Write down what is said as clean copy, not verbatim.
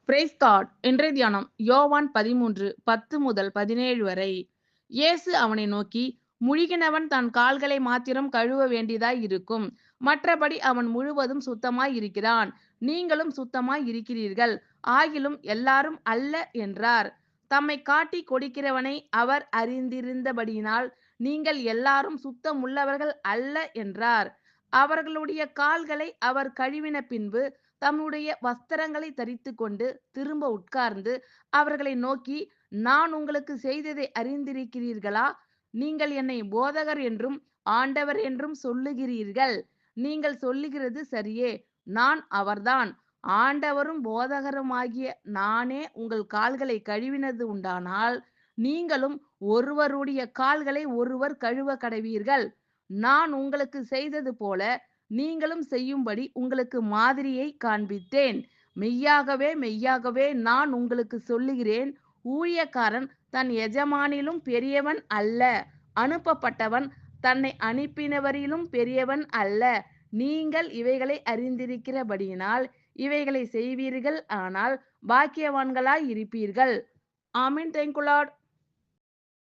Price God. இன்றைய தியானம் யோவான் 13:10-17 வரை. இயேசு அவனை நோக்கி, முழுகினவன் தன் கால்களை மாத்திரம் கழுவ வேண்டியதாய் இருக்கும். மற்றபடி அவன் முழுவதும் சுத்தமாய் இருக்கிறான். நீங்களும் சுத்தமாய் இருக்கிறீர்கள். ஆகிலும் எல்லாரும் அல்ல என்றார். தம்மை காட்டிக் கொடுக்கிறவனை அவர் அறிந்திருந்தபடியினால், நீங்கள் எல்லாரும் சுத்தமுள்ளவர்கள் அல்ல என்றார். அவர்களுடைய கால்களை அவர் கழுவின பின்பு தம்முடைய வஸ்திரங்களை தரித்துக்கொண்டு திரும்ப உட்கார்ந்து அவர்களை நோக்கி, நான் உங்களுக்கு செய்ததை அறிந்திருக்கிறீர்களா? நீங்கள் என்னை போதகர் என்றும் ஆண்டவர் என்றும் சொல்லுகிறீர்கள். நீங்கள் சொல்லுகிறது சரியே. நான் அவர்தான். ஆண்டவரும் போதகருமாகிய நானே உங்கள் கால்களை கழுவினது உண்டானால், நீங்களும் ஒருவருடைய கால்களை ஒருவர் கழுவ கடவீர்கள். நான் உங்களுக்கு செய்தது போல நீங்களும் செய்யும்படி உங்களுக்கு மாதிரியை காண்பித்தேன். மெய்யாகவே மெய்யாகவே நான் உங்களுக்கு சொல்லுகிறேன், ஊழியக்காரன் தன் எஜமானிலும் பெரியவன் அல்ல, அனுப்பப்பட்டவன் தன்னை அனுப்பினவரிலும் பெரியவன் அல்ல. நீங்கள் இவைகளை அறிந்திருக்கிறபடியினால் இவைகளை செய்வீர்கள், ஆனால் பாக்கியவான்களாய் இருப்பீர்கள். ஆமென். Thank you Lord.